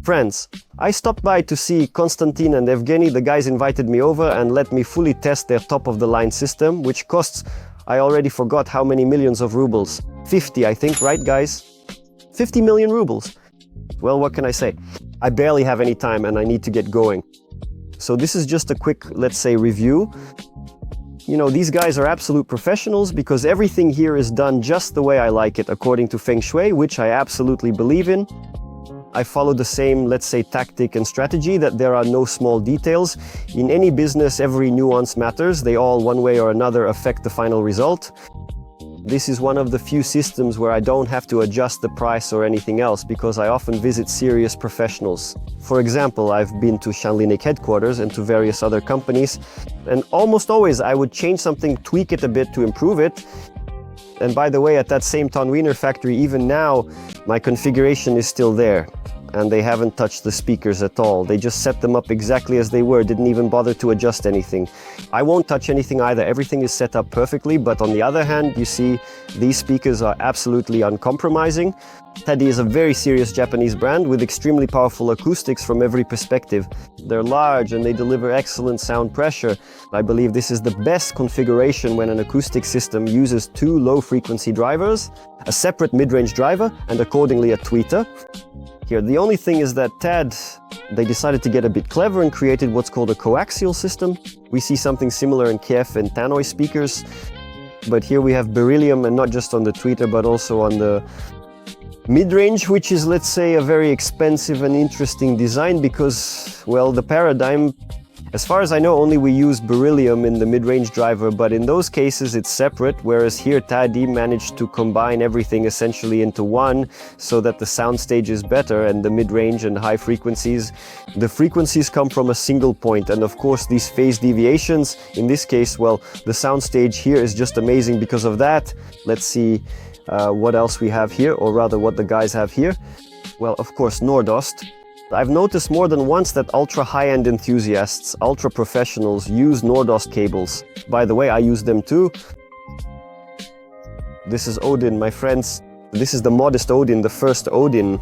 Friends, I stopped by to see Konstantin and Evgeny. The guys invited me over and let me fully test their top-of-the-line system, which costs, I already forgot how many millions of rubles. 50, I think, right guys? 50 million rubles. Well, what can I say? I barely have any time and I need to get going. So this is just a quick, let's say, review. You know, these guys are absolute professionals because everything here is done just the way I like it, according to Feng Shui, which I absolutely believe in. I follow the same, let's say, tactic and strategy that there are no small details. In any business, every nuance matters. They all, one way or another, affect the final result. This is one of the few systems where I don't have to adjust the price or anything else because I often visit serious professionals. For example, I've been to Shanlinik headquarters and to various other companies, and almost always I would change something, tweak it a bit to improve it. And by the way, at that same ToneWinner factory, even now, my configuration is still there. And they haven't touched the speakers at all. They just set them up exactly as they were, didn't even bother to adjust anything. I won't touch anything either. Everything is set up perfectly, but on the other hand, you see, these speakers are absolutely uncompromising. Teddy is a very serious Japanese brand with extremely powerful acoustics from every perspective. They're large and they deliver excellent sound pressure. I believe this is the best configuration when an acoustic system uses two low-frequency drivers, a separate mid-range driver, and accordingly a tweeter. Here, the only thing is that they decided to get a bit clever and created what's called a coaxial system. We see something similar in Kiev and Tannoy speakers, but here we have beryllium, and not just on the tweeter, but also on the mid-range, which is, let's say, a very expensive and interesting design because, well, the paradigm, as far as I know, only we use beryllium in the mid-range driver, but in those cases it's separate, whereas here Tadi managed to combine everything essentially into one so that the soundstage is better, and the mid-range and high frequencies, the frequencies come from a single point, and of course these phase deviations, in this case, well, the soundstage here is just amazing because of that. Let's see what else we have here, or rather what the guys have here. Well, of course, Nordost. I've noticed more than once that ultra high-end enthusiasts, ultra professionals use Nordost cables. By the way, I use them too. This is Odin, my friends. This is the modest Odin, the first Odin.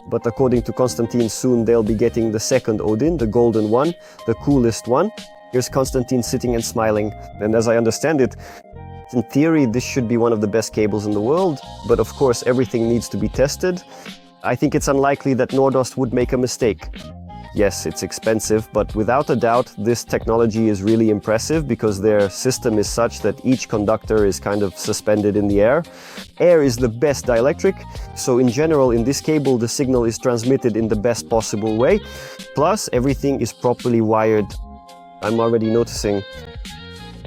But according to Konstantin, soon they'll be getting the second Odin, the golden one, the coolest one. Here's Konstantin sitting and smiling. And as I understand it, in theory, this should be one of the best cables in the world. But of course, everything needs to be tested. I think it's unlikely that Nordost would make a mistake. Yes, it's expensive, but without a doubt, this technology is really impressive because their system is such that each conductor is kind of suspended in the air. Air is the best dielectric, so in general, in this cable, the signal is transmitted in the best possible way. Plus, everything is properly wired. I'm already noticing.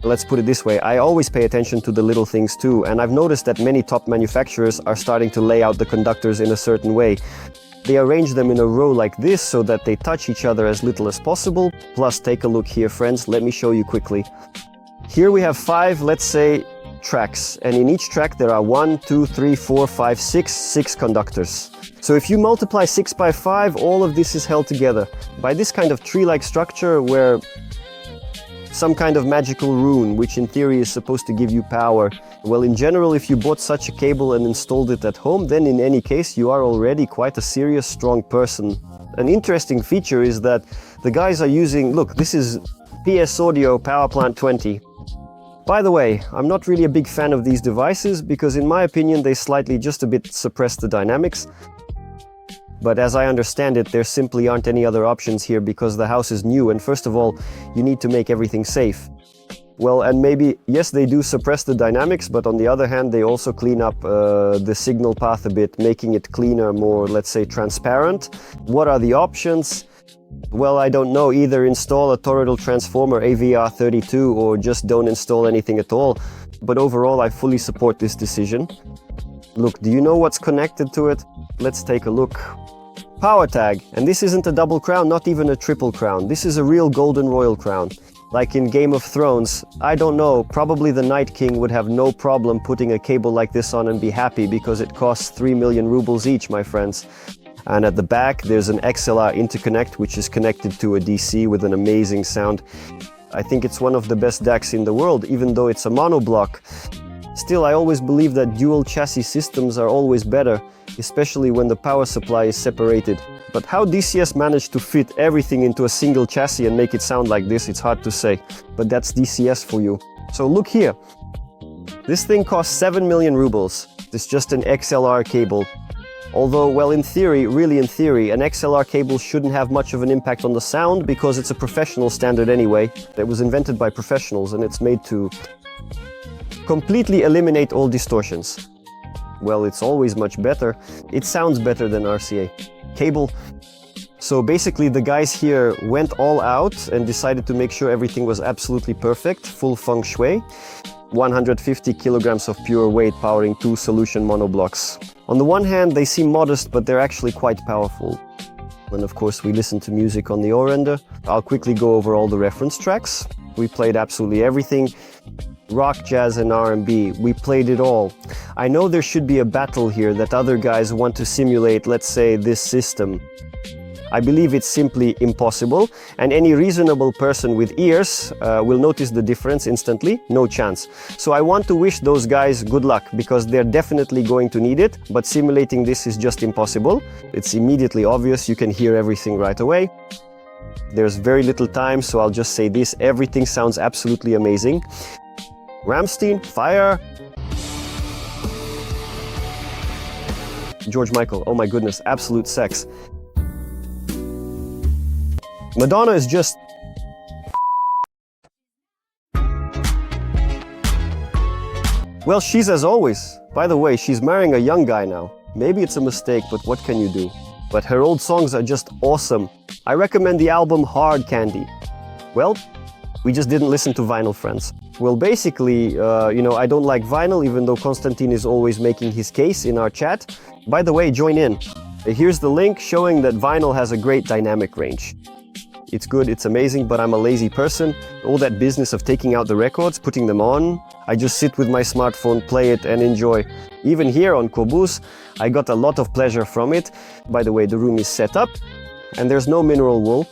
Let's put it this way, I always pay attention to the little things too, and I've noticed that many top manufacturers are starting to lay out the conductors in a certain way. They arrange them in a row like this so that they touch each other as little as possible. Plus, take a look here, friends, let me show you quickly. Here we have 5, let's say, tracks, and in each track there are 1, 2, 3, 4, 5, 6 conductors. So if you multiply 6 by 5, all of this is held together by this kind of tree-like structure where some kind of magical rune, which in theory is supposed to give you power. Well, in general, if you bought such a cable and installed it at home, then in any case, you are already quite a serious, strong person. An interesting feature is that the guys are using, look, this is PS Audio Power Plant 20. By the way, I'm not really a big fan of these devices because in my opinion, they slightly just a bit suppress the dynamics. But as I understand it, there simply aren't any other options here because the house is new, and first of all, you need to make everything safe. Well, and maybe, yes, they do suppress the dynamics, but on the other hand, they also clean up the signal path a bit, making it cleaner, more, let's say, transparent. What are the options? Well, I don't know. Either install a toroidal transformer AVR32 or just don't install anything at all. But overall, I fully support this decision. Look, do you know what's connected to it? Let's take a look. Power tag, and this isn't a double crown, not even a triple crown. This is a real golden royal crown. Like in Game of Thrones, I don't know, probably the Night King would have no problem putting a cable like this on and be happy because it costs 3 million rubles each, my friends. And at the back, there's an XLR interconnect which is connected to a DC with an amazing sound. I think it's one of the best DACs in the world, even though it's a monoblock. Still, I always believe that dual chassis systems are always better. especially when the power supply is separated. But how DCS managed to fit everything into a single chassis and make it sound like this, it's hard to say. But that's DCS for you. So look here. This thing costs 7 million rubles. It's just an XLR cable. Although, well, in theory, really in theory, an XLR cable shouldn't have much of an impact on the sound because it's a professional standard anyway. It was invented by professionals and it's made to completely eliminate all distortions. Well, it's always much better. It sounds better than RCA cable. So basically the guys here went all out and decided to make sure everything was absolutely perfect, full feng shui. 150 kilograms of pure weight powering 2 solution monoblocks. On the one hand, they seem modest, but they're actually quite powerful. And of course, we listen to music on the Orender. I'll quickly go over all the reference tracks. We played absolutely everything. Rock, jazz and R&B, we played it all. I know there should be a battle here that other guys want to simulate, let's say, this system. I believe it's simply impossible, and any reasonable person with ears will notice the difference instantly. No chance. So I want to wish those guys good luck, because they're definitely going to need it, but simulating this is just impossible. It's immediately obvious, you can hear everything right away. There's very little time, so I'll just say this, everything sounds absolutely amazing. Rammstein, fire! George Michael, oh my goodness, absolute sex. Madonna is just... Well, she's as always. By the way, she's marrying a young guy now. Maybe it's a mistake, but what can you do? But her old songs are just awesome. I recommend the album Hard Candy. Well, we just didn't listen to vinyl, friends. Well, basically, you know, I don't like vinyl, even though Konstantin is always making his case in our chat. By the way, join in. Here's the link showing that vinyl has a great dynamic range. It's good, it's amazing, but I'm a lazy person. All that business of taking out the records, putting them on, I just sit with my smartphone, play it and enjoy. Even here on Qobuz, I got a lot of pleasure from it. By the way, the room is set up and there's no mineral wool.